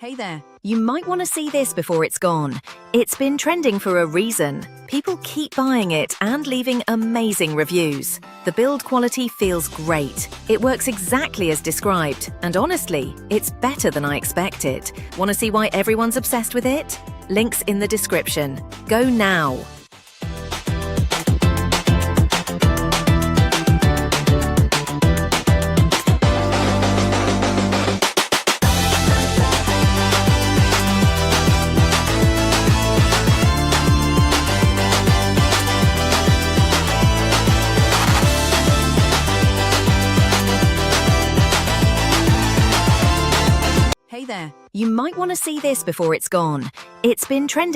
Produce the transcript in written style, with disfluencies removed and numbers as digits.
Hey there, you might want to see this before it's gone. It's been trending for a reason. People keep buying it and leaving amazing reviews. The build quality feels great. It works exactly as described, and honestly, it's better than I expected. Want to see why everyone's obsessed with it? Links in the description. Go now. Hey there, you might want to see this before it's gone. It's been trending